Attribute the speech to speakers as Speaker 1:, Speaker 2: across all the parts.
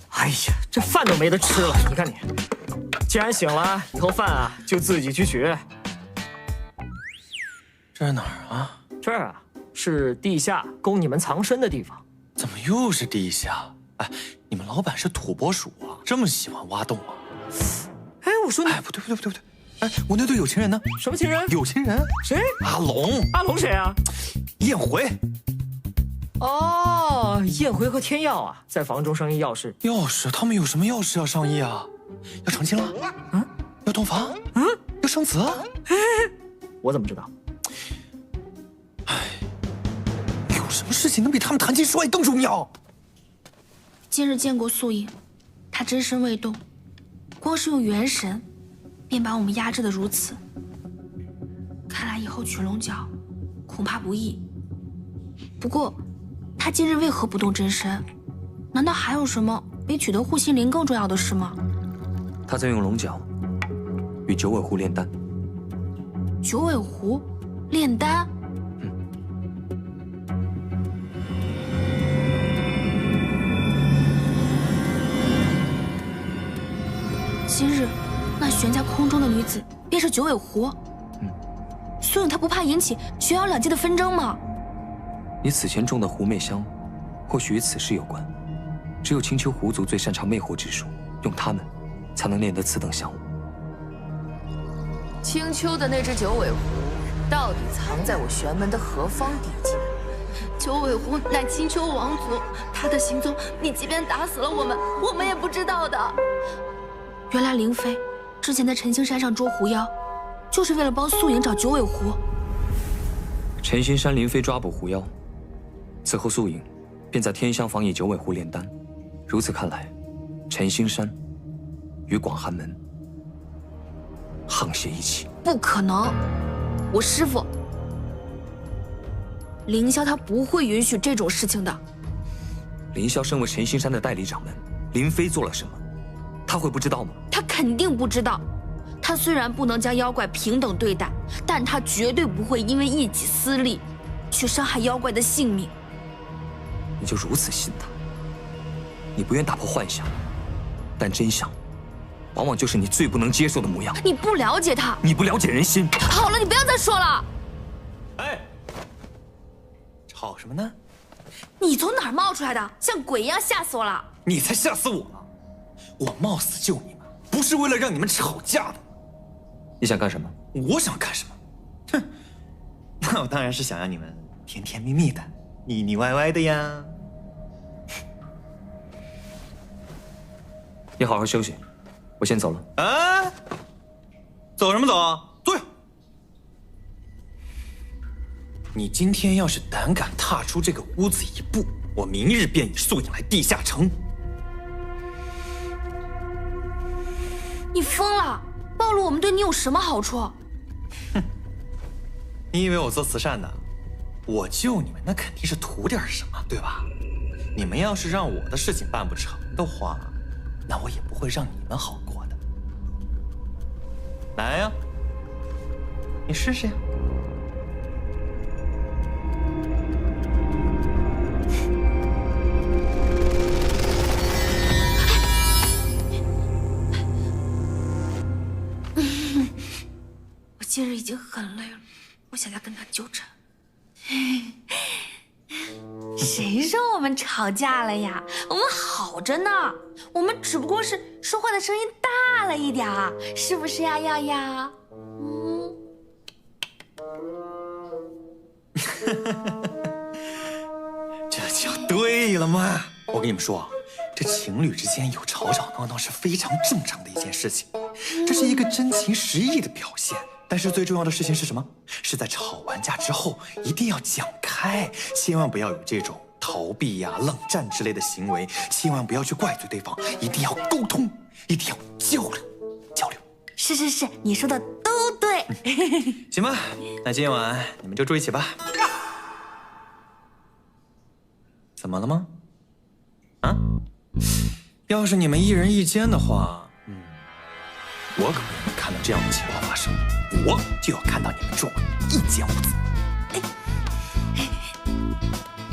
Speaker 1: 哎呀，这饭都没得吃了！你看你，既然醒了，以后饭啊就自己去取。
Speaker 2: 这是哪儿啊？
Speaker 1: 这儿啊是地下供你们藏身的地方。
Speaker 2: 怎么又是地下？哎，你们老板是土拨鼠啊，这么喜欢挖洞啊？
Speaker 1: 哎，我说你，
Speaker 2: 哎，不对，哎，我那对有情人呢？
Speaker 1: 什么情人？
Speaker 2: 有情人？
Speaker 1: 谁？
Speaker 2: 阿龙。
Speaker 1: 阿龙谁啊？
Speaker 2: 燕回。
Speaker 1: 哦，燕回和天耀啊，在房中商议要事。
Speaker 2: 要事？他们有什么要事要商议啊？要成亲了？要洞房？要生子？
Speaker 1: 我怎么知道？
Speaker 2: 有什么事情能比他们谈情说爱更重要？
Speaker 3: 今日见过素影，她真身未动，光是用元神，便把我们压制得如此。看来以后取龙角，恐怕不易。不过，她今日为何不动真身？难道还有什么比取得护心灵更重要的事吗？
Speaker 4: 他在用龙角与九尾狐炼丹。
Speaker 3: 九尾狐炼丹？今日那悬在空中的女子便是九尾狐。素影她不怕引起玄瑶两界的纷争吗？
Speaker 4: 你此前种的狐媚香，或许与此事有关。只有青丘狐族最擅长魅惑之术，用它们才能炼得此等香物。
Speaker 5: 青丘的那只九尾狐，到底藏在我玄门的何方地界？
Speaker 3: 九尾狐乃青丘王族，他的行踪，你即便打死了我们也不知道的。原来灵妃之前在晨星山上捉狐妖，就是为了帮素影找九尾狐。
Speaker 4: 晨星山林飞抓捕狐妖，此后素影便在天香坊以九尾狐炼丹。如此看来，晨星山与广寒门沆瀣一气。
Speaker 3: 不可能，我师父凌霄他不会允许这种事情的。
Speaker 4: 凌霄身为晨星山的代理掌门，林飞做了什么，他会不知道吗？
Speaker 3: 他肯定不知道。他虽然不能将妖怪平等对待，但他绝对不会因为一己私利去伤害妖怪的性命。
Speaker 4: 你就如此信他？你不愿打破幻想，但真相往往就是你最不能接受的模样。
Speaker 3: 你不了解他，
Speaker 4: 你不了解人心。
Speaker 3: 好了，你不要再说了。
Speaker 2: 哎，吵什么呢？
Speaker 3: 你从哪儿冒出来的？像鬼一样，吓死我了！
Speaker 2: 你才吓死我了！我冒死救你们，不是为了让你们吵架的。
Speaker 4: 你想干什么？
Speaker 2: 我想干什么？哼，那我当然是想让你们甜甜蜜蜜的，腻腻歪歪的呀。
Speaker 4: 你好好休息，我先走了。
Speaker 2: 啊，走什么走？坐下。你今天要是胆敢踏出这个屋子一步，我明日便以素影来地下城。
Speaker 3: 你疯了！暴露我们对你有什么好处？
Speaker 2: 哼，你以为我做慈善的？我救你们那肯定是图点什么，对吧？你们要是让我的事情办不成的话，那我也不会让你们好过的。来呀，你试试呀。
Speaker 3: 我今日已经很累了，我想要跟他纠缠。谁说我们吵架了呀？我们好着呢，我们只不过是说话的声音大了一点儿，是不是呀，耀耀？
Speaker 2: 这就对了嘛！我跟你们说啊，这情侣之间有吵吵闹闹是非常正常的一件事情，这是一个真情实意的表现。但是最重要的事情是什么？是在吵完架之后一定要讲开，千万不要有这种逃避呀、冷战之类的行为，千万不要去怪罪对方，一定要沟通，一定要交流。
Speaker 3: 是，你说的都对。
Speaker 2: 行吧，那今晚你们就住一起吧。怎么了吗？啊？要是你们一人一间的话，我可不能看到这样的情况发生，我就要看到你们住一间屋子。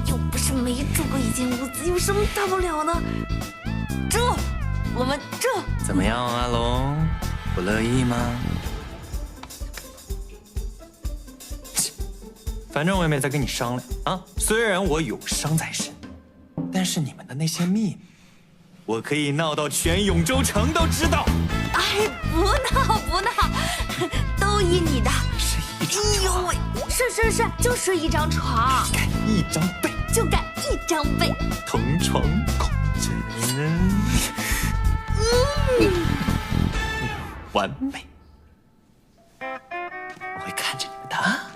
Speaker 3: 又不是没住过一间屋子，有什么大不了呢？住，我们住。
Speaker 2: 怎么样，阿龙，不乐意吗？切，反正我也没再跟你商量啊。虽然我有伤在身，但是你们的那些秘密，我可以闹到全永州城都知道。
Speaker 3: 哎，不闹不闹，都依你的。
Speaker 2: 是一张床，
Speaker 3: 喂，是，就睡一张床，
Speaker 2: 盖一张被，
Speaker 3: 就盖一张被，
Speaker 2: 同床共枕，完美。我会看着你们的啊。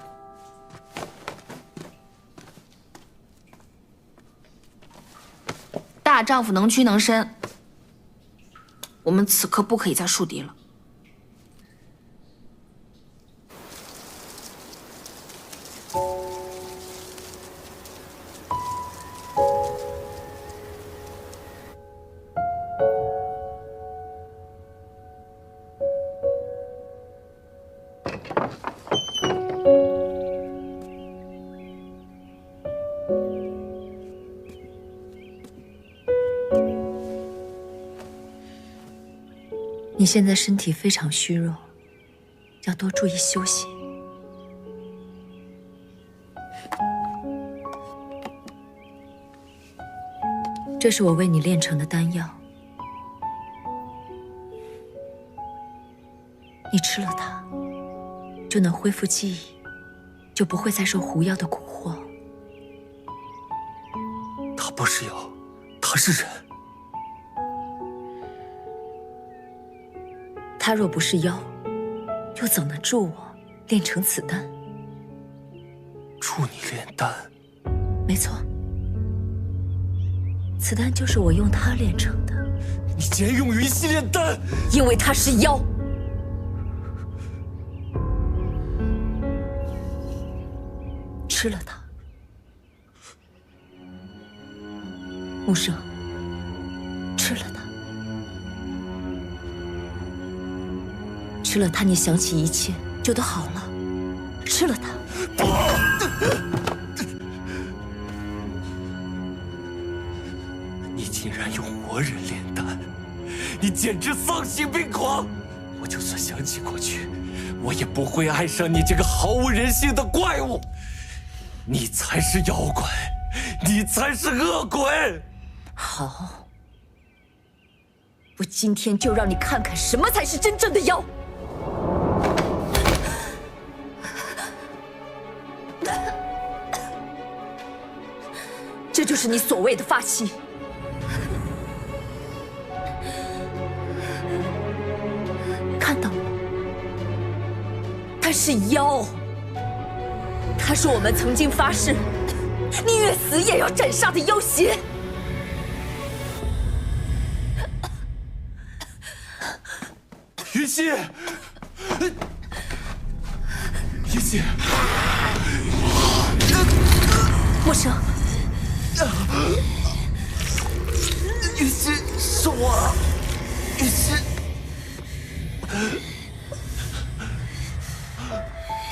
Speaker 3: 大丈夫能屈能伸，我们此刻不可以再树敌了。
Speaker 6: 你现在身体非常虚弱，要多注意休息。这是我为你炼成的丹药，你吃了它，就能恢复记忆，就不会再受狐妖的蛊惑。
Speaker 2: 他不是妖，他是人。
Speaker 6: 他若不是妖，又怎能助我炼成此丹？
Speaker 2: 助你炼丹？
Speaker 6: 没错，此丹就是我用它炼成的。
Speaker 2: 你竟然用云溪炼丹？
Speaker 6: 因为他是妖。吃了它，木生，吃了它。吃了它，你想起一切就都好了。吃了它。
Speaker 2: 你竟然用活人炼丹，你简直丧心病狂！我就算想起过去，我也不会爱上你这个毫无人性的怪物。你才是妖怪，你才是恶鬼！
Speaker 6: 好，我今天就让你看看什么才是真正的妖。这就是你所谓的发妻。看到了，他是妖，他是我们曾经发誓宁愿死也要斩杀的妖邪。
Speaker 2: 云溪，云溪，
Speaker 6: 莫生。
Speaker 2: 云溪，是我，云溪，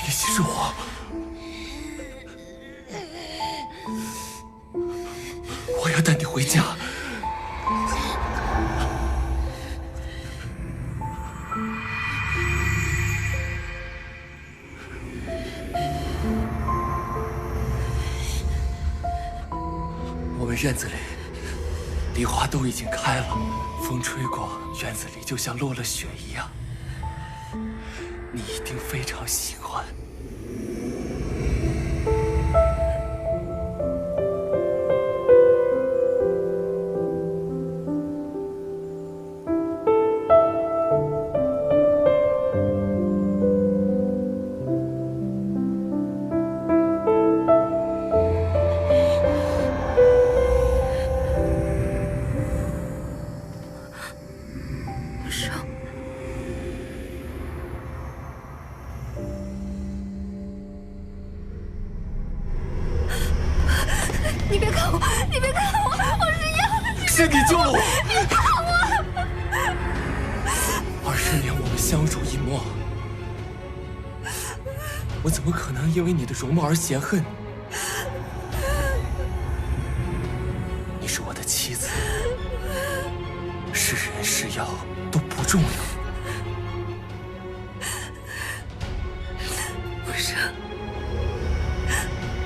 Speaker 2: 云溪是我，我要带你回家。我们院子里梨花都已经开了，风吹过，院子里就像落了雪一样。你一定非常喜欢。
Speaker 3: 你别看我，你别看我，我是妖！
Speaker 2: 是你救了我！
Speaker 3: 你看我
Speaker 2: ！20年我们相濡以沫，我怎么可能因为你的容貌而嫌恨你？
Speaker 6: 生，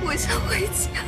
Speaker 6: 我想回家。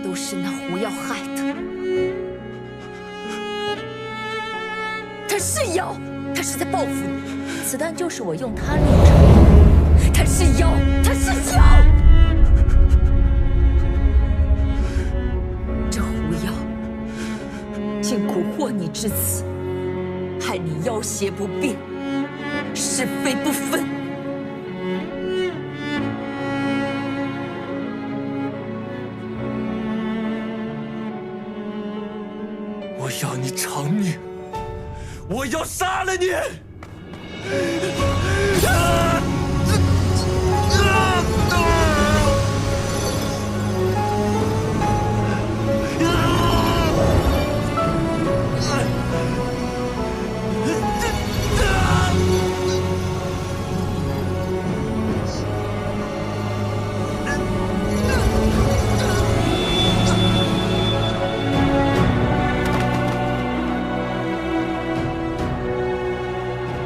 Speaker 6: 都是那狐妖害的。他是妖，他是在报复你。此丹就是我用它炼成的。他是妖，他是妖。这狐妖竟蛊惑你至此，害你妖邪不辨，是非不分。
Speaker 2: 我要你偿命！我要杀了你！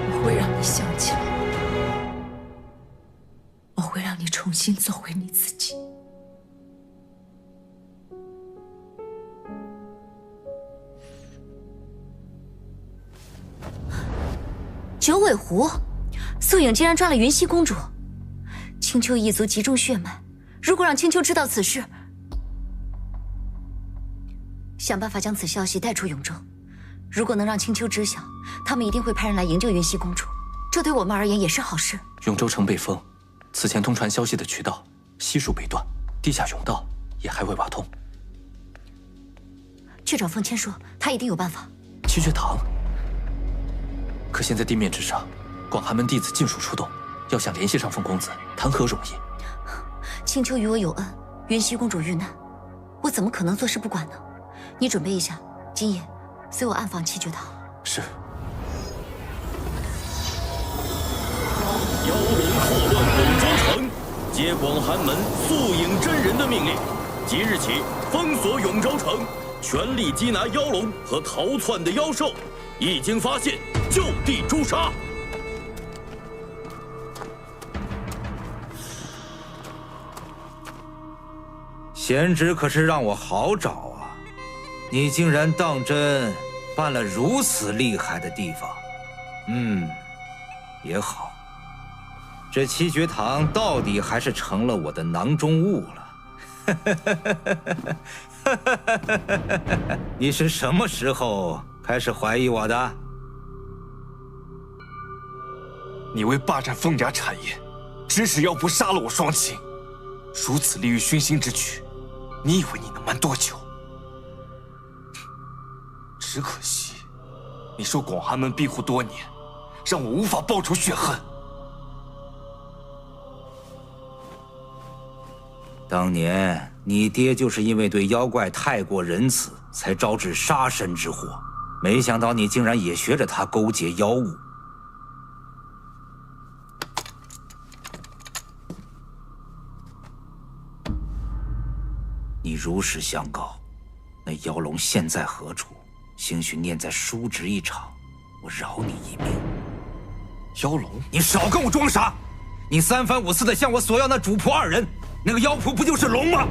Speaker 6: 我会让你想起来，我会让你重新做回你自己。
Speaker 7: 九尾狐，素影竟然抓了云溪公主。青丘一族集中血脉，如果让青丘知道此事，想办法将此消息带出永州。如果能让青丘知晓，他们一定会派人来营救云溪公主，这对我们而言也是好事。
Speaker 4: 永州城被封，此前通传消息的渠道悉数被断，地下甬道也还未挖通。
Speaker 7: 去找凤千说，他一定有办法。
Speaker 4: 七绝堂，可现在地面之上，广寒门弟子尽数出动，要想联系上凤公子，谈何容易？
Speaker 7: 青丘与我有恩，云溪公主遇难，我怎么可能坐视不管呢？你准备一下，今夜随我暗访七绝堂。
Speaker 4: 是。
Speaker 8: 妖龙祸乱永州城，接广寒门素影真人的命令，即日起封锁永州城，全力缉拿妖龙和逃窜的妖兽，一经发现就地诛杀。
Speaker 9: 贤侄可是让我好找啊！你竟然当真办了如此厉害的地方，也好。这七绝堂到底还是成了我的囊中物了。你是什么时候开始怀疑我的？
Speaker 2: 你为霸占凤家产业，指使妖仆杀了我双亲，如此利欲熏心之举，你以为你能瞒多久？只可惜，你受广寒门庇护多年，让我无法报仇雪恨。
Speaker 9: 当年你爹就是因为对妖怪太过仁慈，才招致杀身之祸。没想到你竟然也学着他勾结妖物。你如实相告，那妖龙现在何处？兴许念在叔侄一场，我饶你一命。
Speaker 2: 妖龙，
Speaker 9: 你少跟我装傻！你三番五次的向我索要那主仆二人，那个妖仆不就是龙吗？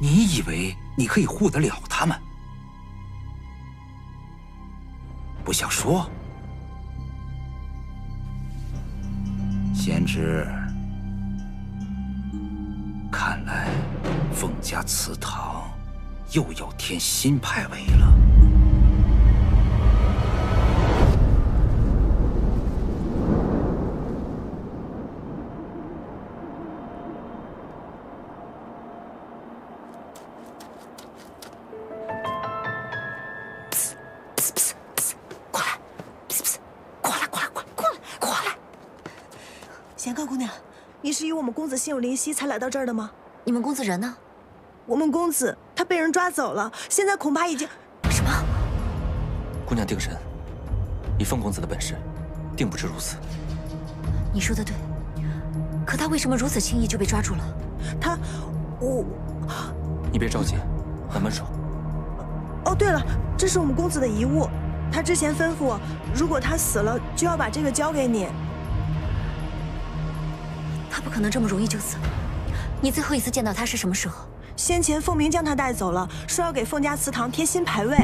Speaker 9: 你以为你可以护得了他们？不想说？贤侄，看来凤家祠堂又要添新派围了。
Speaker 10: 贤客姑娘，你是与我们公子心有灵犀才来到这儿的吗？
Speaker 7: 你们公子人呢？
Speaker 10: 我们公子他被人抓走了，现在恐怕已经……
Speaker 7: 什么？
Speaker 4: 姑娘定神，以凤公子的本事，定不至如此。
Speaker 7: 你说的对，可他为什么如此轻易就被抓住了？
Speaker 4: 你别着急，慢慢说。
Speaker 10: 哦，对了，这是我们公子的遗物，他之前吩咐我，如果他死了，就要把这个交给你。
Speaker 7: 他不可能这么容易就死。你最后一次见到他是什么时候？
Speaker 10: 先前凤鸣将他带走了，说要给凤家祠堂添新牌位。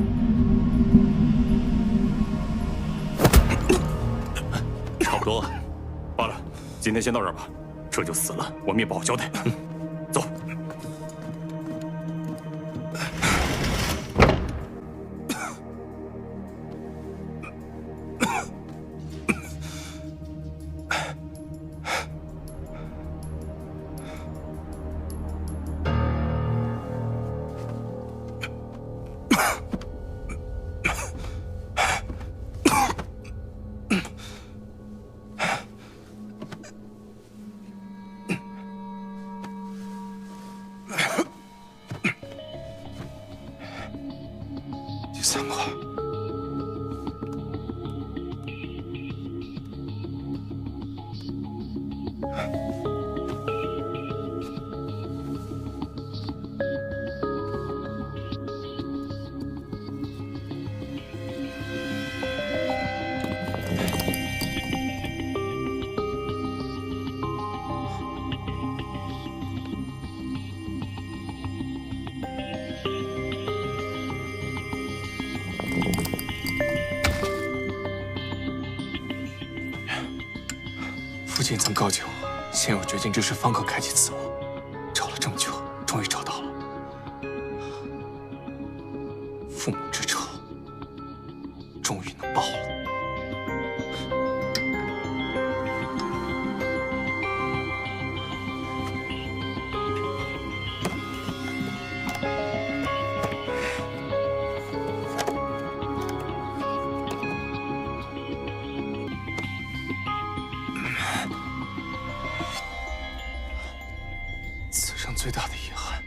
Speaker 11: 差不多了，罢了，今天先到这儿吧。这就死了，我们也不好交代。走。
Speaker 2: 第三块。
Speaker 12: 父亲曾告诫我，先有绝境之事，方可开启此墓。找了这么久，终于找到了。父母之仇，终于能报了。此生最大的遗憾，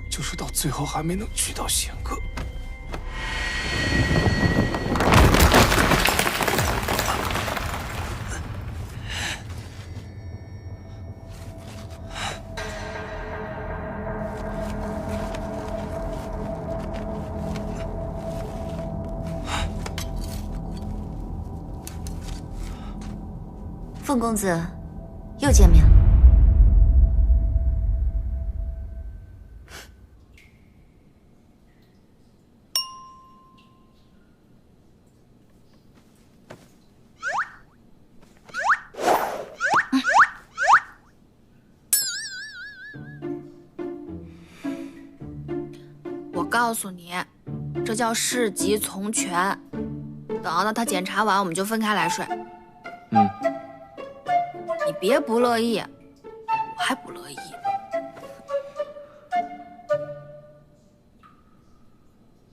Speaker 12: 就是到最后还没能娶到贤客。
Speaker 7: 凤公子，又见面了。
Speaker 3: 我告诉你，这叫事急从权。等到他检查完，我们就分开来睡。你别不乐意，我还不乐意。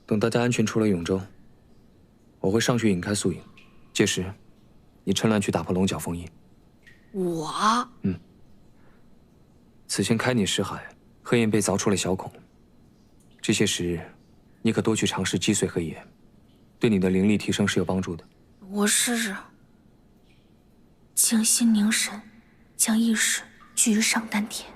Speaker 4: 等大家安全出了永州，我会上去引开宿营，届时你趁乱去打破龙角封印。
Speaker 3: 我？
Speaker 4: 此前开你识海，黑焰被凿出了小孔，这些时日，你可多去尝试击碎黑焰，对你的灵力提升是有帮助的。
Speaker 3: 我试试。静心凝神，将意识聚于上丹田。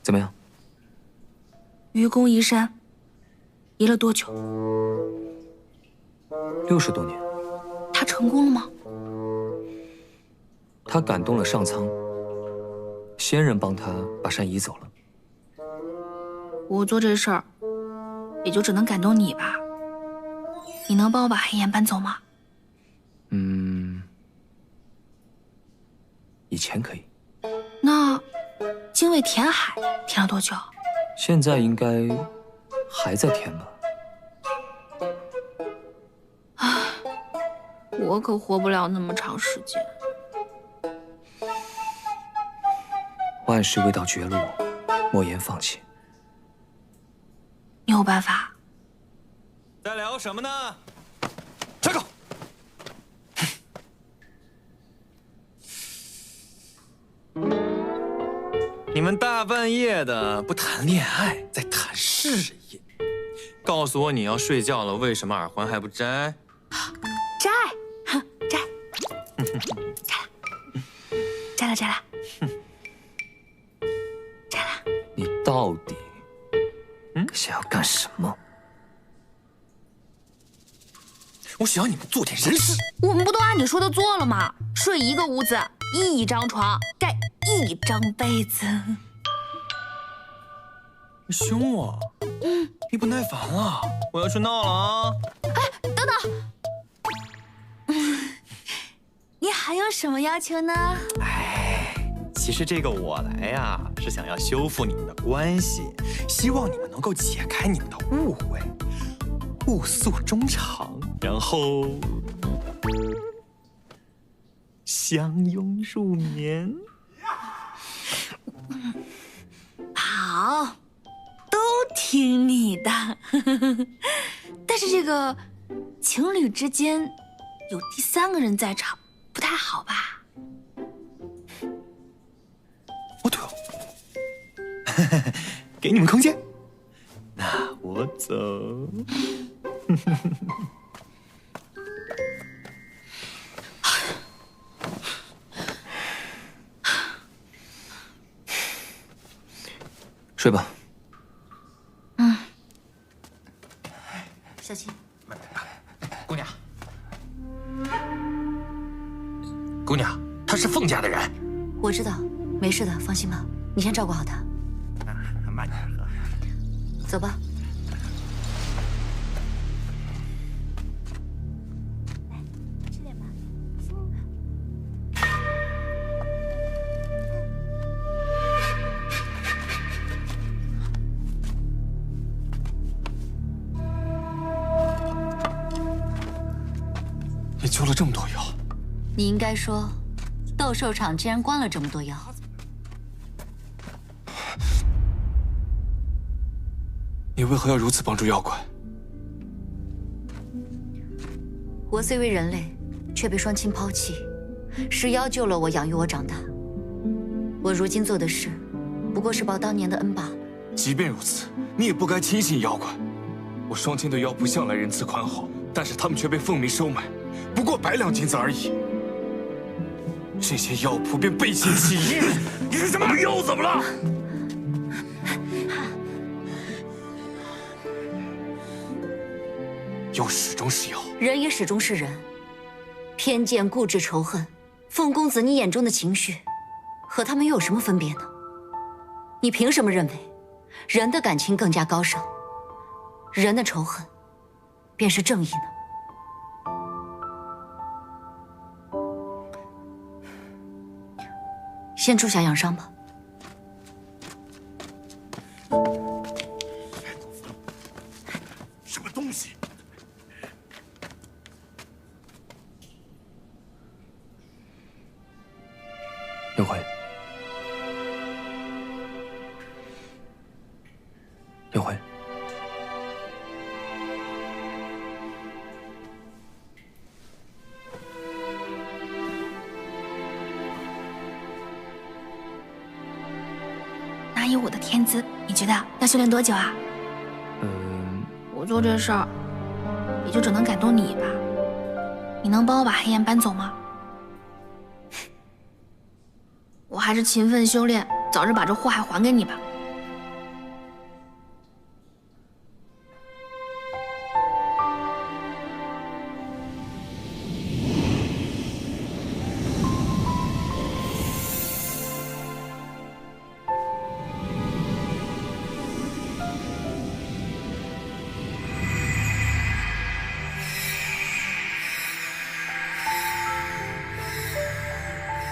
Speaker 4: 怎么样？
Speaker 3: 愚公移山，移了多久
Speaker 4: ？60多年。
Speaker 3: 他成功了吗？
Speaker 4: 他感动了上苍，仙人帮他把山移走了。
Speaker 3: 我做这事儿，也就只能感动你吧。你能帮我把黑岩搬走吗？
Speaker 4: 以前可以。
Speaker 3: 那精卫填海填了多久？
Speaker 4: 现在应该还在填吧。
Speaker 3: 我可活不了那么长时间。
Speaker 4: 万事未到绝路，莫言放弃。
Speaker 3: 你有办法？
Speaker 2: 在聊什么呢？插口！你们大半夜的不谈恋爱，在谈事业。告诉我你要睡觉了，为什么耳环还不摘？
Speaker 3: 摘，摘，摘了，摘了，摘了。
Speaker 4: 你到底想要干什么？
Speaker 2: 我想要你们做点人事。
Speaker 3: 我们不都按你说的做了吗？睡一个屋子，一张床，盖一张被子。
Speaker 2: 你凶我？你不耐烦了，我要去闹了啊！
Speaker 3: 哎，等等，你还有什么要求呢？
Speaker 2: 其实这个我来呀，是想要修复你们的关系，希望你们能够解开你们的误会，互诉衷肠，然后相拥入眠。
Speaker 3: 好，都听你的。但是这个情侣之间有第3个人在场，不太好吧？
Speaker 2: 哦对哦，给你们空间。那我走。
Speaker 4: 睡吧。
Speaker 7: 小心。
Speaker 11: 姑娘，姑娘，他是凤家的人。
Speaker 7: 我知道，没事的，放心吧。你先照顾好他。
Speaker 11: 慢点喝。
Speaker 7: 走吧。吃点吧。
Speaker 12: 你救了这么多妖，
Speaker 7: 你应该说，斗兽场竟然关了这么多妖。
Speaker 12: 你为何要如此帮助妖怪？
Speaker 7: 我虽为人类，却被双亲抛弃，是妖救了我，养育我长大。我如今做的事，不过是报当年的恩罢了。
Speaker 12: 即便如此，你也不该轻信妖怪。我双亲对妖仆向来仁慈宽厚，但是他们却被凤鸣收买，不过100两金子而已。这些妖仆便背信弃义。
Speaker 11: 你是什么妖？怎么了？
Speaker 12: 妖始终是妖，
Speaker 7: 人也始终是人。偏见、固执、仇恨，凤公子，你眼中的情绪，和他们又有什么分别呢？你凭什么认为人的感情更加高尚，人的仇恨便是正义呢？先住下养伤吧。
Speaker 11: 什么东西？
Speaker 4: 幽辉，幽辉，
Speaker 3: 拿以我的天资，你觉得要修炼多久啊？我做这事儿，也就只能感动你吧。你能帮我把黑岩搬走吗？我还是勤奋修炼，早日把这祸害还给你吧。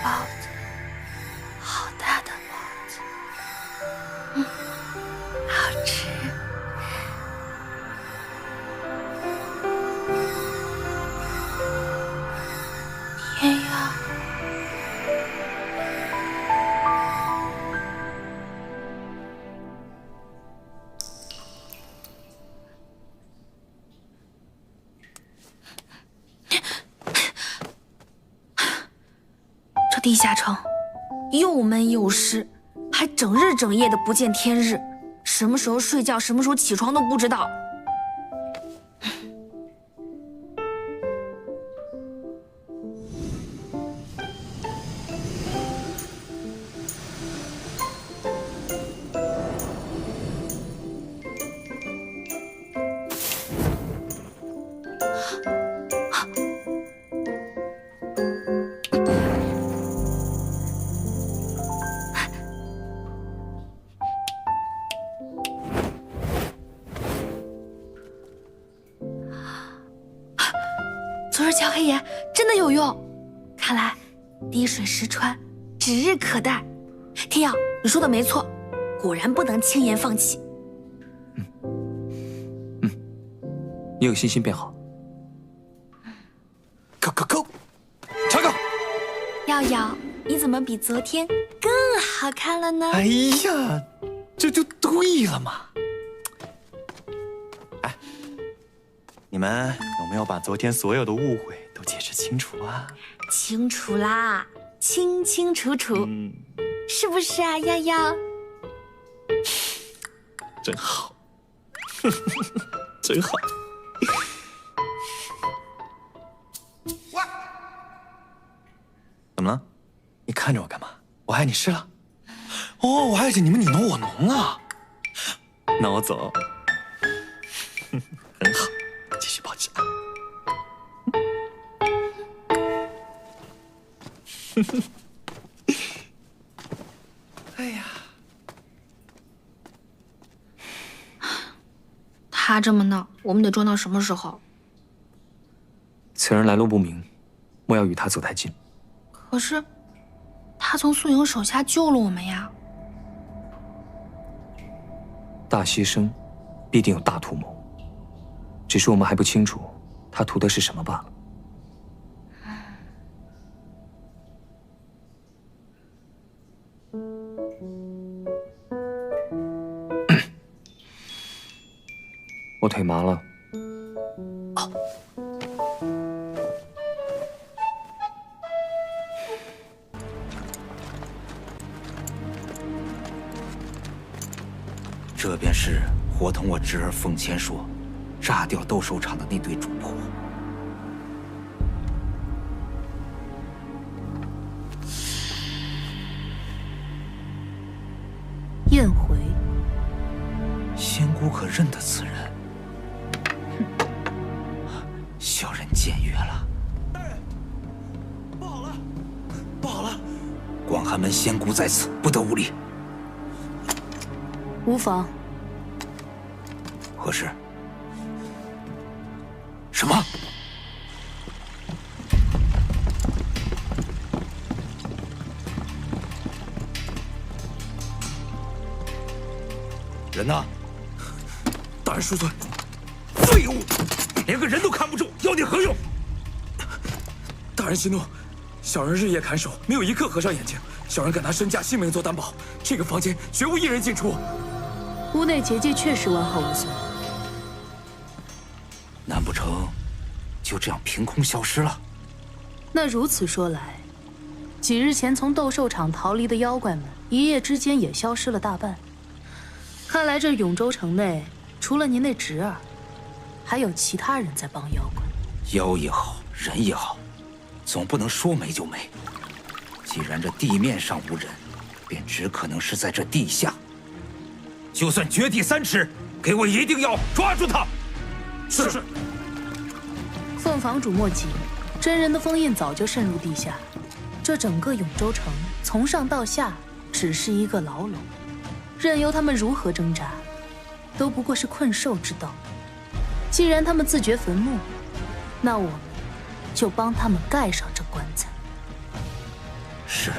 Speaker 3: 包子，好大的包子，好吃。天呀！这地下城又闷又湿，还整日整夜的不见天日，什么时候睡觉，什么时候起床都不知道。昨日敲黑岩真的有用，看来滴水石穿，指日可待。天耀，你说的没错，果然不能轻言放弃。
Speaker 4: 你有信心变好。
Speaker 2: 扣，查岗。
Speaker 3: 耀耀，你怎么比昨天更好看了呢？
Speaker 2: 哎呀，这就对了嘛。哎，你们有没有把昨天所有的误会都解释清楚啊？
Speaker 3: 清楚啦，清清楚楚，是不是啊，耀耀？
Speaker 2: 真好，真好。怎么了？你看着我干嘛？我爱你是了？哦，我爱着你们，你侬我侬啊。那我走。很好，继续保持爱。哎呀，
Speaker 3: 他这么闹，我们得装到什么时候？
Speaker 4: 此人来路不明，莫要与他走太近。
Speaker 3: 可是，他从素影手下救了我们呀。
Speaker 4: 大牺牲，必定有大图谋，只是我们还不清楚他图的是什么罢了。我腿麻了。
Speaker 9: 这便是伙同我侄儿奉谦说，炸掉斗兽场的那对主仆。
Speaker 6: 燕回，
Speaker 9: 仙姑可认得此人？小人僭越了。
Speaker 2: 不好了，不好了！
Speaker 9: 广寒门仙姑在此，不得无礼。
Speaker 6: 无妨。
Speaker 9: 何事？什么？人呢？
Speaker 12: 大人恕罪。废物，连个人都看不住，要你何用？大人息怒，小人日夜看守，没有一刻合上眼睛。小人敢拿身价性命做担保，这个房间绝无一人进出。
Speaker 6: 屋内结界确实完好无损。
Speaker 9: 难不成就这样凭空消失了？
Speaker 6: 那如此说来，几日前从斗兽场逃离的妖怪们，一夜之间也消失了大半。看来这永州城内，除了您那侄儿，还有其他人在帮妖怪。
Speaker 9: 妖也好，人也好，总不能说没就没。既然这地面上无人，便只可能是在这地下。就算掘地3尺，给我一定要抓住他！
Speaker 12: 是。
Speaker 6: 凤房主莫急，真人的封印早就渗入地下，这整个永州城从上到下只是一个牢笼，任由他们如何挣扎，都不过是困兽之斗。既然他们自掘坟墓，那我们就帮他们盖上这棺材。
Speaker 9: 是。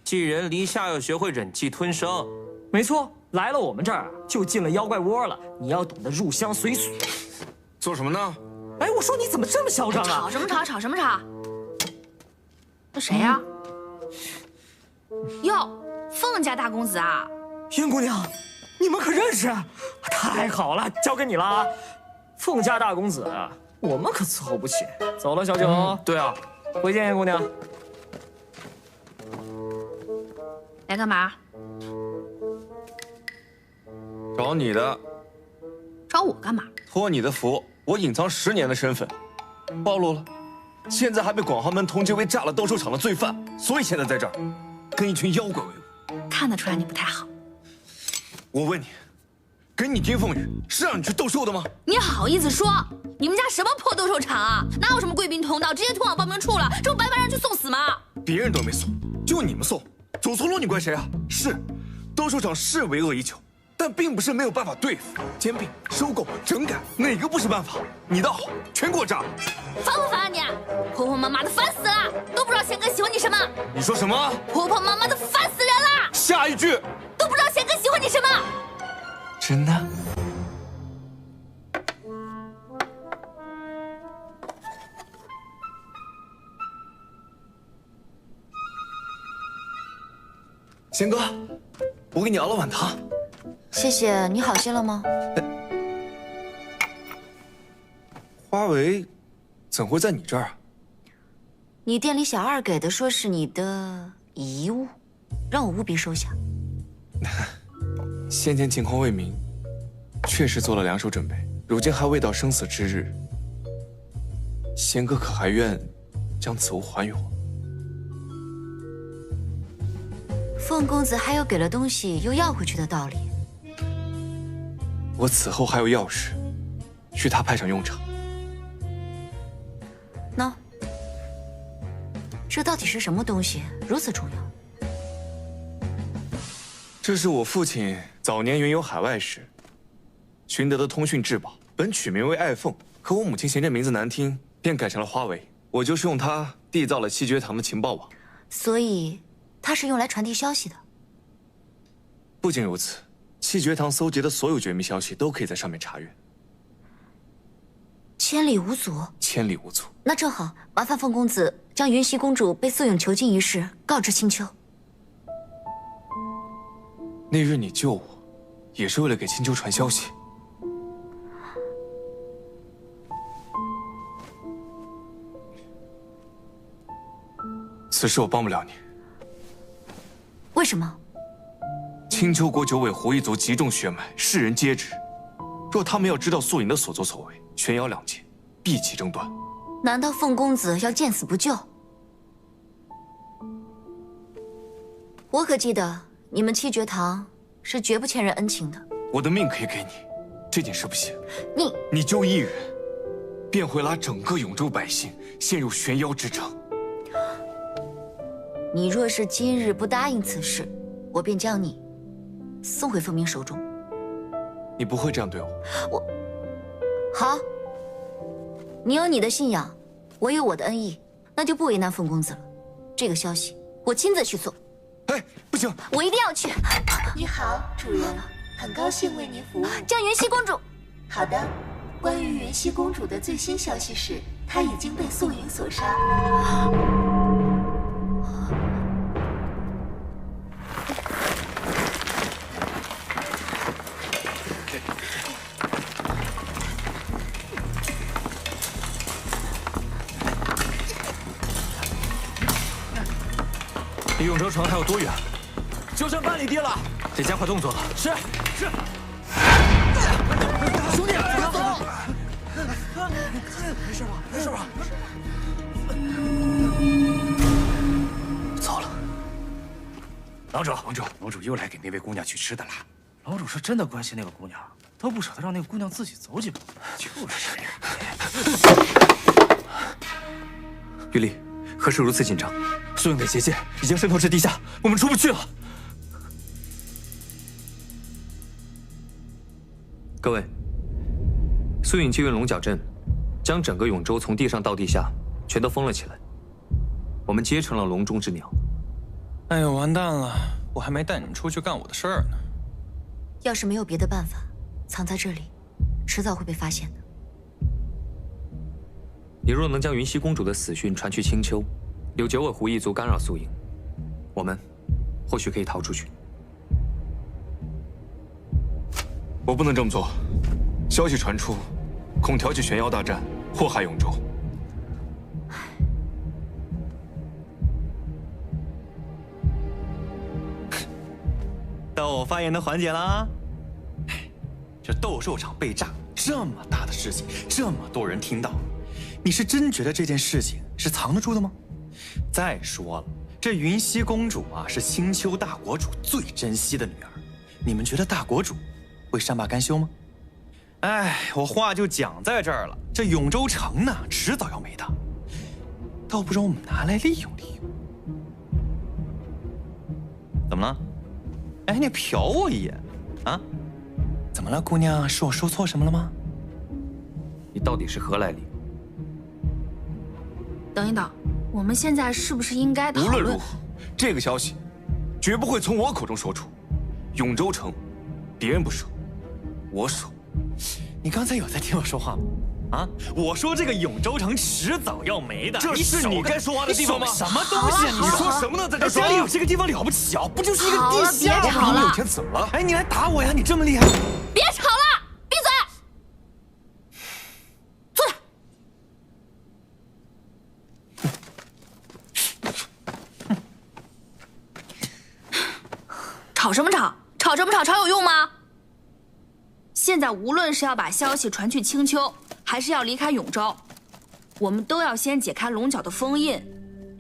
Speaker 4: 寄人篱下要学会忍气吞声。
Speaker 1: 没错，来了我们这儿就进了妖怪窝了，你要懂得入乡随俗。
Speaker 12: 做什么呢？
Speaker 1: 哎，我说你怎么这么嚣张啊？
Speaker 3: 吵什么吵？吵什么吵？这谁呀？哟，凤家大公子啊！
Speaker 1: 云姑娘，你们可认识？太好了，交给你了啊！凤家大公子，我们可伺候不起。走了，小九。
Speaker 12: 对啊，
Speaker 1: 回见，云姑娘。
Speaker 3: 来干嘛？
Speaker 12: 找你的，
Speaker 3: 找我干嘛？
Speaker 12: 托你的福，我隐藏10年的身份暴露了，现在还被广寒门通缉为炸了斗兽场的罪犯，所以现在在这儿跟一群妖怪为伍。
Speaker 3: 看得出来你不太好。
Speaker 12: 我问你，给你丁凤羽是让你去斗兽的吗？
Speaker 3: 你好意思说？你们家什么破斗兽场啊？哪有什么贵宾通道，直接通往报名处了，这不白白让人去送死吗？
Speaker 12: 别人都没送，就你们送，走错路你怪谁啊？是，斗兽场是为恶已久，但并不是没有办法对付。兼并、收购、整改，哪个不是办法？你倒好，全给我炸了！
Speaker 3: 烦不烦啊你？婆婆妈妈的烦死了，都不知道贤哥喜欢你什么。
Speaker 12: 你说什么？
Speaker 3: 婆婆妈妈的烦死人了。
Speaker 12: 下一句。
Speaker 3: 都不知道贤哥喜欢你什么。
Speaker 12: 真的？贤哥，我给你熬了碗汤。
Speaker 7: 谢谢，你好些了吗？
Speaker 12: 花围怎会在你这儿啊？
Speaker 7: 你店里小二给的，说是你的遗物，让我务必收下。
Speaker 12: 先前情况未明，确实做了2手准备，如今还未到生死之日。贤哥可还愿将此物还于我？
Speaker 7: 凤公子还有给了东西又要回去的道理。
Speaker 12: 我此后还有要事，需他派上用场。
Speaker 7: 喏，这到底是什么东西，如此重要？
Speaker 12: 这是我父亲早年云游海外时寻得的通讯至宝，本取名为爱凤，可我母亲嫌这名字难听，便改成了花围。我就是用它缔造了七绝堂的情报网。
Speaker 7: 所以，它是用来传递消息的。
Speaker 12: 不仅如此，七绝堂搜集的所有绝密消息都可以在上面查阅，
Speaker 7: 千里无阻。
Speaker 12: 千里无阻。
Speaker 7: 那正好，麻烦凤公子将云溪公主被素影囚禁一事告知青丘。
Speaker 12: 那日你救我，也是为了给青丘传消息。此事我帮不了你。
Speaker 7: 为什么？
Speaker 12: 青丘国九尾狐一族极重血脉，世人皆知。若他们要知道素影的所作所为，玄瑶两界必起争端。
Speaker 7: 难道凤公子要见死不救？我可记得你们七绝堂是绝不欠人恩情的。
Speaker 12: 我的命可以给你，这件事不行。
Speaker 7: 你
Speaker 12: 救一人，便会拉整个永州百姓陷入玄妖之争。
Speaker 7: 你若是今日不答应此事，我便将你送回凤鸣手中。
Speaker 12: 你不会这样对我。
Speaker 7: 好，你有你的信仰，我有我的恩义，那就不为难凤公子了。这个消息我亲自去送。
Speaker 12: 哎，不行，
Speaker 7: 我一定要去。
Speaker 13: 你好，主人，很高兴为您服务。
Speaker 7: 叫云溪公主。
Speaker 13: 好的，关于云溪公主的最新消息是，她已经被素影所杀。
Speaker 4: 离永州城还有多远？
Speaker 1: 就剩半里地了，
Speaker 4: 得加快动作了。
Speaker 1: 是。兄弟，走！没事吧？没事吧？
Speaker 9: 糟了！
Speaker 14: 楼主又来给那位姑娘取吃的了。楼主是真的关心那个姑娘，都不舍得让那个姑娘自己走几步。就是
Speaker 4: 玉丽，何事如此紧张？素影的结界已经渗透至地下，我们出不去了。各位，素影进入龙角镇，将整个永州从地上到地下全都封了起来。我们结成了笼中之鸟。
Speaker 2: 哎呦，完蛋了！我还没带你们出去干我的事儿呢。
Speaker 7: 要是没有别的办法，藏在这里，迟早会被发现的。
Speaker 4: 你若能将云溪公主的死讯传去青丘，有九尾狐一族干扰宿营，我们或许可以逃出去。
Speaker 12: 我不能这么做，消息传出，恐挑起玄妖大战，祸害永州。
Speaker 2: 到我发言的环节啦。这斗兽场被炸，这么大的事情，这么多人听到，你是真觉得这件事情是藏得住的吗？再说了，这云溪公主啊，是青丘大国主最珍惜的女儿，你们觉得大国主会善罢甘休吗？哎，我话就讲在这儿了，这永州城呢，迟早要没的，倒不如我们拿来利用利用。怎么了？哎，你瞟我一眼，啊？怎么了，姑娘？是我说错什么了吗？
Speaker 4: 你到底是何来历？
Speaker 3: 等一等，我们现在是不是应该讨论？
Speaker 12: 无论如何，这个消息绝不会从我口中说出。永州城，别人不守，我守。
Speaker 2: 你刚才有在听我说话吗？啊！我说这个永州城迟早要没的。
Speaker 12: 这是你该说话的地方吗？
Speaker 2: 什么东西啊！你
Speaker 12: 说什么呢？在这说，
Speaker 2: 家里有这个地方了不起啊？不就是一个地下吗？
Speaker 3: 别吵了！
Speaker 12: 有天怎么了？
Speaker 2: 哎，你来打我呀！你这么厉害！
Speaker 3: 别吵了，闭嘴！坐下。吵什么吵？吵什么吵？吵有用吗？现在无论是要把消息传去青丘，还是要离开永州，我们都要先解开龙角的封印。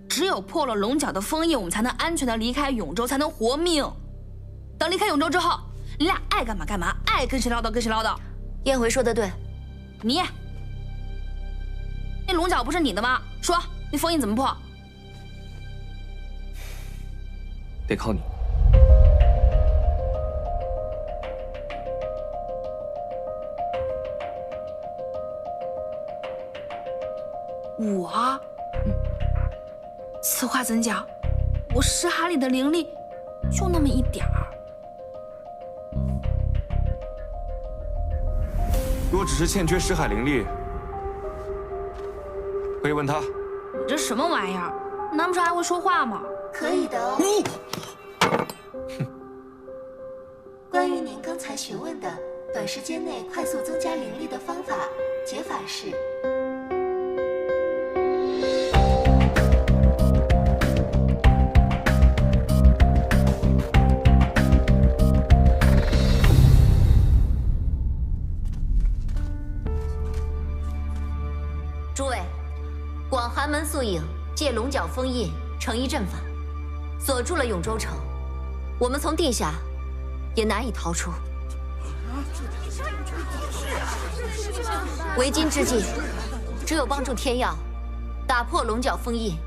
Speaker 3: 只有破了龙角的封印，我们才能安全的离开永州，才能活命。等离开永州之后，你俩爱干嘛干嘛，爱跟谁唠叨跟谁唠叨。
Speaker 7: 燕回说的对，
Speaker 3: 你那龙角不是你的吗？说那封印怎么破？
Speaker 4: 得靠你。
Speaker 3: 我，此话怎讲？我识海里的灵力就那么一点儿。
Speaker 12: 若只是欠缺识海灵力，可以问他。
Speaker 3: 你这什么玩意儿？难不成还会说话吗？
Speaker 13: 可以的哦。关于您刚才询问的短时间内快速增加灵力的方法，解法是。
Speaker 7: 诸位，广寒门宿营借龙角封印成一阵法，锁住了永州城，我们从地下也难以逃出。为今之计，只有帮助天耀打破龙角封印，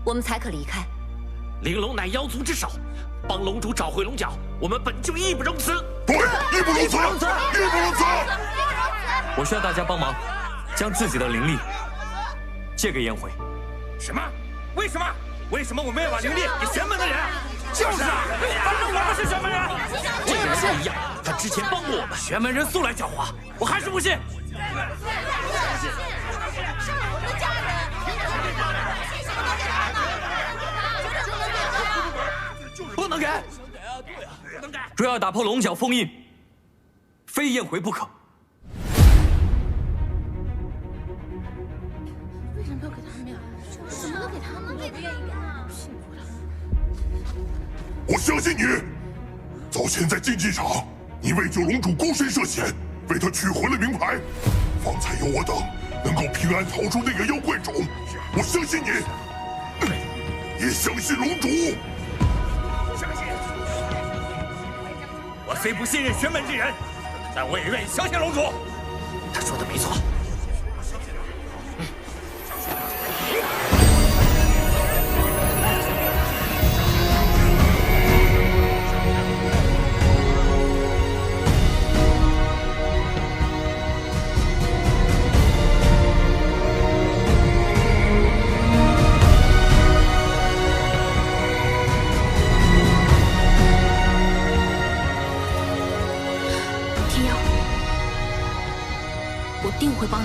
Speaker 7: 我们才可离开。
Speaker 8: 玲珑乃妖族之首，帮龙主找回龙角，我们本就义不容辞。
Speaker 15: 对，义不容辞，义不容辞。
Speaker 4: 我需要大家帮忙，将自己的灵力借给颜回。
Speaker 8: 什么？为什么？为什么我们要把灵力给玄门的人？就是啊，反正我们是玄门人。这个人不一样，他之前帮过我们。玄门人素来狡猾，我还是不信。
Speaker 4: 不能给！若要打破龙角封印，非颜回不可。
Speaker 3: 为什么要给他们呀？什么都给他们，我也不愿意给。
Speaker 15: 我相信你。早前在竞技场，你为救龙主孤身涉险，为他取回了名牌。方才有我等能够平安逃出那个妖怪种，我相信你，也相信龙主。
Speaker 8: 相信。我虽不信任玄门之人，但我也愿意相信龙主。他说的没错。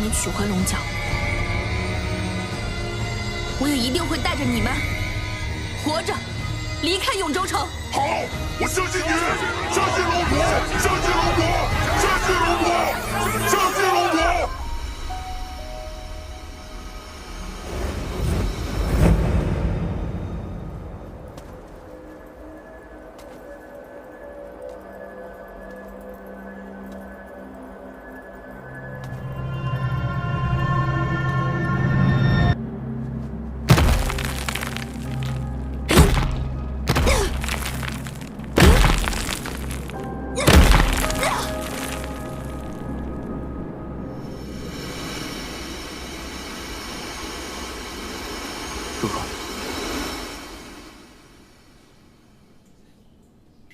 Speaker 3: 你取回龙角，我也一定会带着你们活着离开永州城。
Speaker 15: 好，我相信你，相信龙国，相信龙国，相信龙国，相信龙国。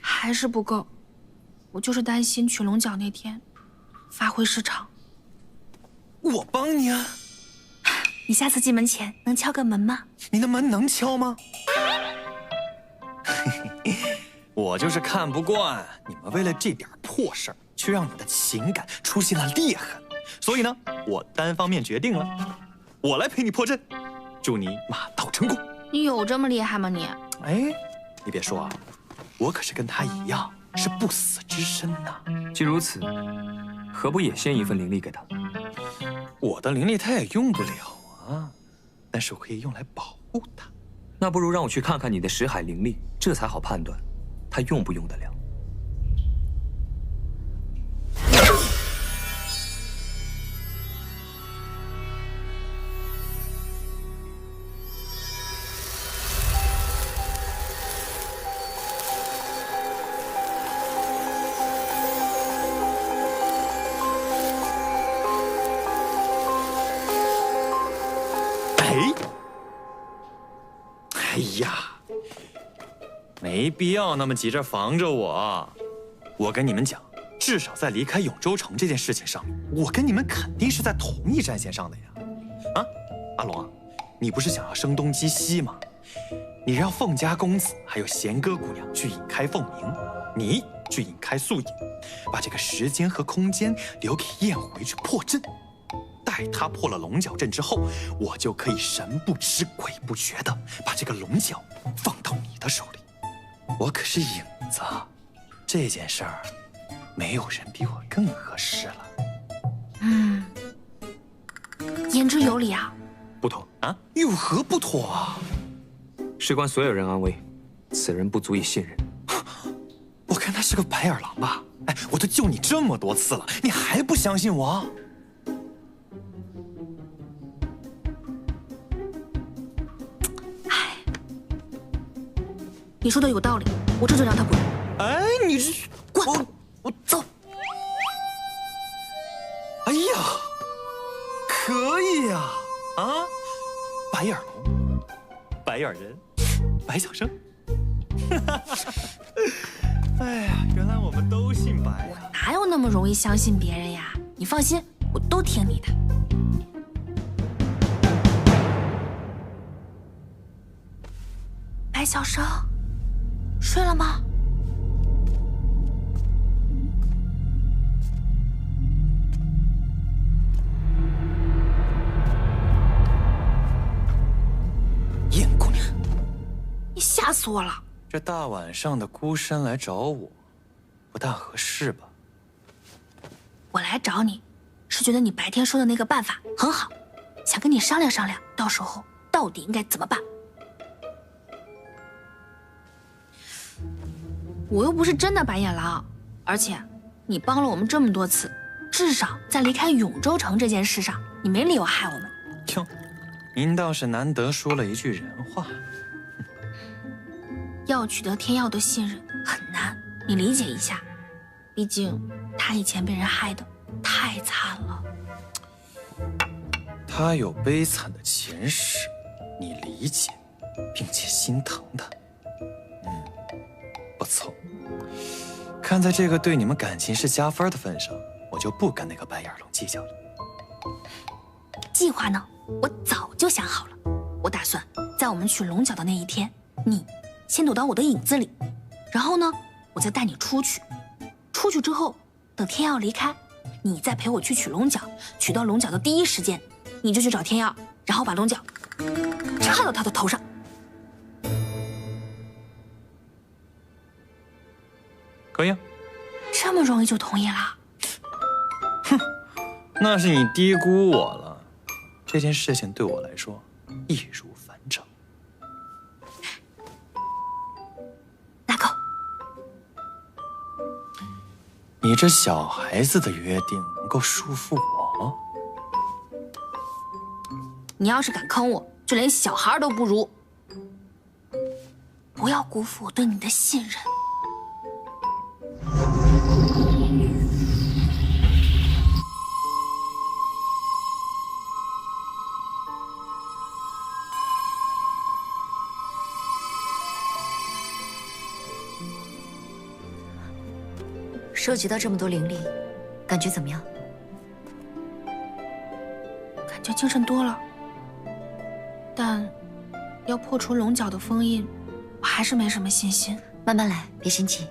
Speaker 3: 还是不够，我就是担心取龙角那天发挥失常。
Speaker 2: 我帮你啊！
Speaker 3: 你下次进门前能敲个门吗？
Speaker 2: 你的门能敲吗？我就是看不惯你们为了这点破事儿，却让你的情感出现了裂痕。所以呢，我单方面决定了，我来陪你破阵，祝你马到成功。
Speaker 3: 你有这么厉害吗你？
Speaker 2: 哎，你别说啊。我可是跟他一样，是不死之身呐。
Speaker 4: 既如此，何不也献一份灵力给他？
Speaker 2: 我的灵力他也用不了啊，但是我可以用来保护他。
Speaker 4: 那不如让我去看看你的识海灵力，这才好判断他用不用得了。
Speaker 2: 哎呀，没必要那么急着防着我。我跟你们讲，至少在离开永州城这件事情上面，我跟你们肯定是在同一战线上的呀。啊，阿龙啊，你不是想要声东击西吗？你让凤家公子还有弦歌姑娘去引开凤鸣，你去引开素影，把这个时间和空间留给燕回去破阵。待他破了龙角阵之后，我就可以神不知鬼不觉的把这个龙角放到你的手里。我可是影子，这件事儿没有人比我更合适了。
Speaker 3: 言之有理啊。
Speaker 2: 不妥啊？有何不妥啊？
Speaker 4: 事关所有人安危，此人不足以信任。
Speaker 2: 我看他是个白眼狼吧？哎，我都救你这么多次了，你还不相信我？
Speaker 3: 你说的有道理，我这就让他滚。
Speaker 2: 哎，你这滚！我走。哎呀，可以呀！啊，白眼龙，白眼人，白小生。哎呀，原来我们都姓白啊！
Speaker 3: 哪有那么容易相信别人呀？你放心，我都听你的。白小生。睡了吗？
Speaker 2: 燕姑娘，
Speaker 3: 你吓死我了！
Speaker 2: 这大晚上的孤身来找我，不大合适吧？
Speaker 3: 我来找你，是觉得你白天说的那个办法很好，想跟你商量商量，到时候到底应该怎么办。我又不是真的白眼狼，而且你帮了我们这么多次，至少在离开永州城这件事上，你没理由害我们。
Speaker 2: 哟，您倒是难得说了一句人话。
Speaker 3: 要取得天耀的信任很难，你理解一下，毕竟他以前被人害得太惨了。
Speaker 2: 他有悲惨的前世，你理解，并且心疼他。不错，看在这个对你们感情是加分的份上，我就不跟那个白眼龙计较了。
Speaker 3: 计划呢，我早就想好了。我打算在我们取龙角的那一天，你先躲到我的影子里，然后呢，我再带你出去。出去之后，等天耀离开，你再陪我去取龙角，取到龙角的第一时间，你就去找天耀，然后把龙角插到他的头上。
Speaker 2: 可以啊。
Speaker 3: 这么容易就同意了？
Speaker 2: 哼，那是你低估我了。这件事情对我来说易如反掌。
Speaker 3: 拿够。
Speaker 2: 你这小孩子的约定能够束缚我？
Speaker 3: 你要是敢坑我，就连小孩都不如。不要辜负我对你的信任。
Speaker 7: 收集到这么多灵力，感觉怎么样？
Speaker 3: 感觉精神多了，但要破除龙角的封印，我还是没什么信心。
Speaker 7: 慢慢来，别心急。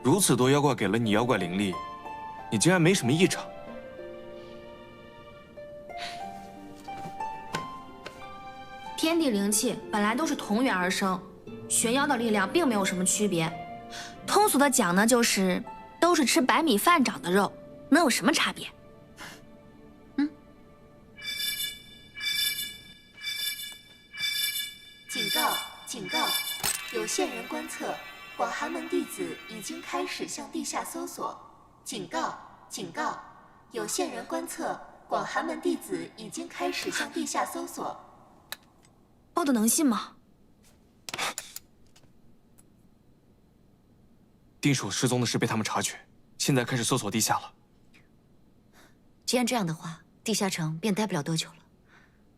Speaker 12: 如此多妖怪给了你妖怪灵力，你竟然没什么异常。
Speaker 3: 天地灵气本来都是同源而生，玄妖的力量并没有什么区别。通俗的讲呢，就是都是吃白米饭长的肉，能有什么差别？
Speaker 13: 警告！警告！有线人观测，广寒门弟子已经开始向地下搜索。警告！警告！有线人观测，广寒门弟子已经开始向地下搜索。
Speaker 3: 报的能信吗？
Speaker 12: 定属失踪的事被他们察觉，现在开始搜索地下了。
Speaker 7: 既然这样的话，地下城便待不了多久了。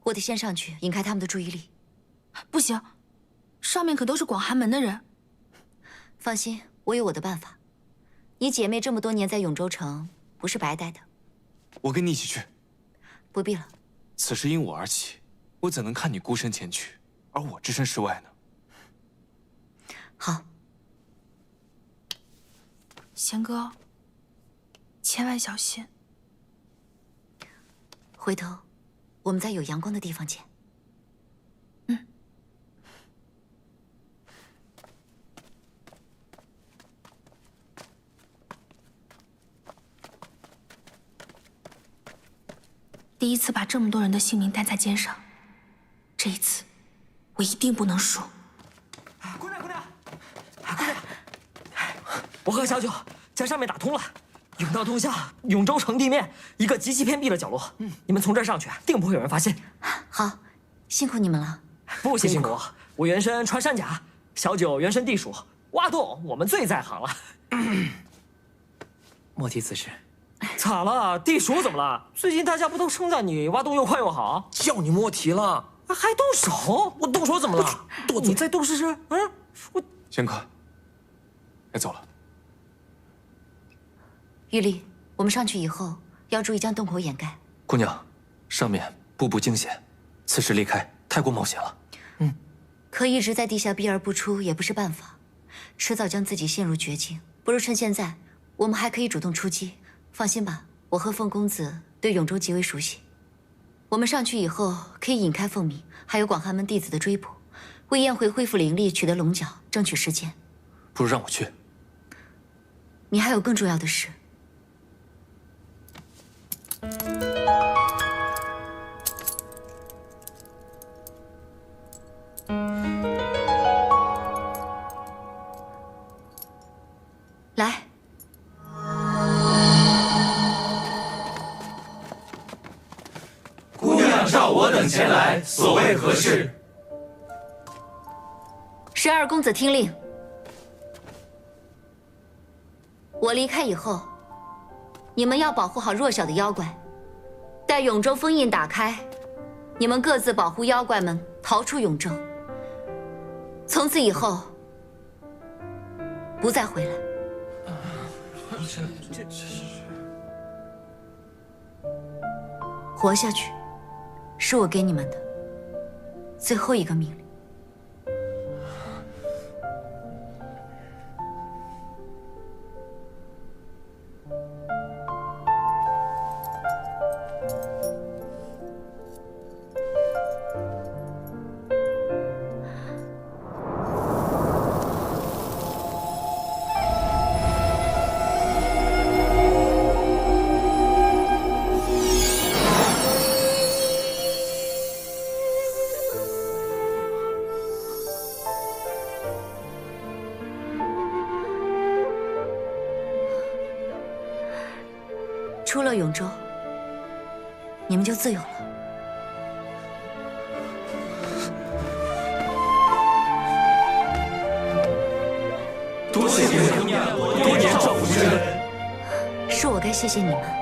Speaker 7: 我得先上去引开他们的注意力。
Speaker 3: 不行，上面可都是广寒门的人。
Speaker 7: 放心，我有我的办法。你姐妹这么多年在永州城，不是白待的。
Speaker 12: 我跟你一起去。
Speaker 7: 不必了。
Speaker 12: 此事因我而起，我怎能看你孤身前去，而我置身事外呢？
Speaker 7: 好。
Speaker 3: 贤哥，千万小心。
Speaker 7: 回头，我们在有阳光的地方见。
Speaker 3: 第一次把这么多人的性命担在肩上，这一次，我一定不能输。
Speaker 1: 姑娘，我和小九在上面打通了，甬道通向永州城地面一个极其偏僻的角落。你们从这儿上去，定不会有人发现。
Speaker 7: 好，辛苦你们了。
Speaker 1: 不辛苦，我原身穿山甲，小九原身地鼠，挖洞我们最在行了。
Speaker 4: 莫提此事。
Speaker 1: 咋了？地鼠怎么了？最近大家不都称赞你挖洞又快又好？
Speaker 4: 叫你莫提了，
Speaker 1: 还动手？
Speaker 4: 我动手怎么了？
Speaker 1: 你再动试试。我
Speaker 12: 仙客，该走了。
Speaker 7: 玉丽，我们上去以后要注意将洞口掩盖。
Speaker 4: 姑娘，上面步步惊险，此时离开太过冒险了。
Speaker 7: 可一直在地下避而不出也不是办法，迟早将自己陷入绝境。不如趁现在，我们还可以主动出击。放心吧，我和凤公子对永州极为熟悉。我们上去以后，可以引开凤鸣，还有广寒门弟子的追捕，为燕回恢复灵力、取得龙角争取时间。
Speaker 4: 不如让我去。
Speaker 7: 你还有更重要的事。来。
Speaker 16: 姑娘召我等前来，所谓何事
Speaker 7: 12公子听令，我离开以后，你们要保护好弱小的妖怪。待永州封印打开，你们各自保护妖怪们逃出永州。从此以后，不再回来。活下去，是我给你们的最后一个命令。出了永州，你们就自由了。
Speaker 16: 多谢姑娘多年照顾之恩，
Speaker 7: 是我该谢谢你们。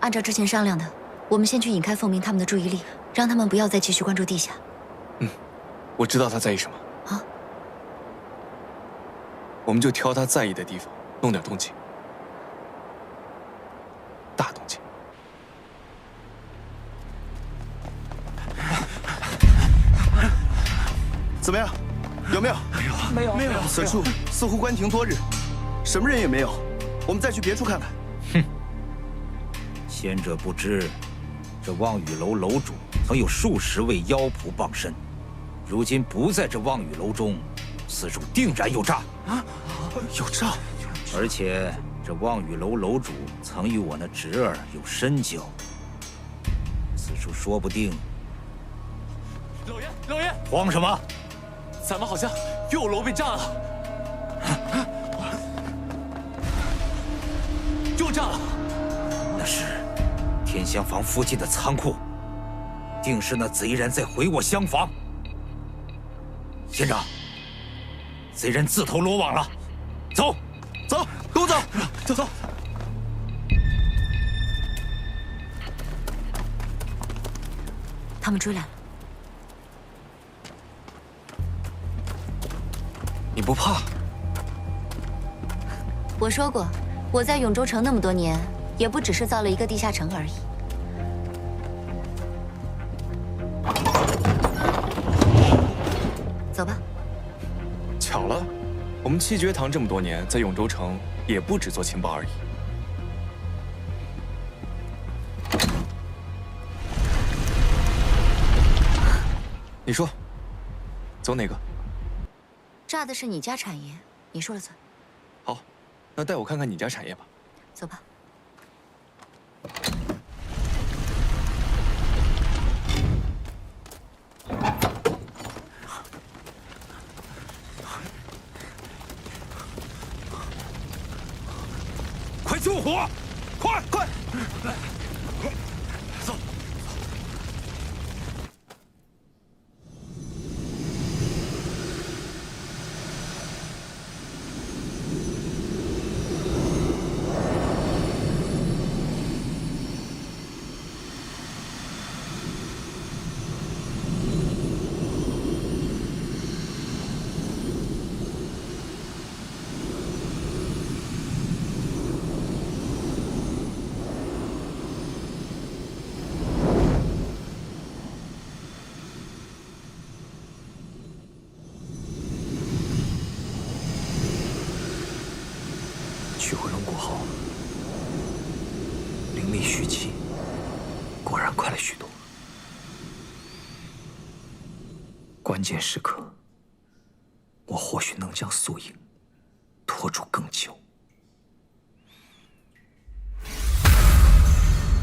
Speaker 7: 按照之前商量的，我们先去引开凤鸣他们的注意力，让他们不要再继续关注地下。
Speaker 12: 我知道他在意什么。
Speaker 7: 啊？
Speaker 12: 我们就挑他在意的地方，弄点动静，大动静。
Speaker 17: 怎么样？有没有？
Speaker 1: 没有。
Speaker 17: 此处似乎关停多日，什么人也没有。我们再去别处看看。
Speaker 9: 哼！先者不知，这望雨楼楼主曾有数十位妖仆傍身，如今不在这望雨楼中，此处定然有诈。
Speaker 17: 啊，有诈！
Speaker 9: 而且这望雨楼楼主曾与我那侄儿有深交，此处说不定。
Speaker 12: 老爷，
Speaker 9: 慌什么？
Speaker 12: 咱们好像右楼被炸了，又炸了。
Speaker 9: 那是天香坊附近的仓库，定是那贼人在毁我厢房。县长，贼人自投罗网了，走，
Speaker 17: 走，跟我走，走。
Speaker 7: 他们追来了。
Speaker 12: 你不怕？
Speaker 7: 我说过，我在永州城那么多年，也不只是造了一个地下城而已。走吧。
Speaker 12: 巧了，我们七绝堂这么多年，在永州城也不只做情报而已。你说，走哪个？
Speaker 7: 炸的是你家产业，你说了算。
Speaker 12: 好，那带我看看你家产业吧。
Speaker 7: 走吧。
Speaker 9: 快救火！快！走。
Speaker 4: 取回龙骨后，灵力蓄积，果然快了许多。关键时刻，我或许能将素影拖住更久。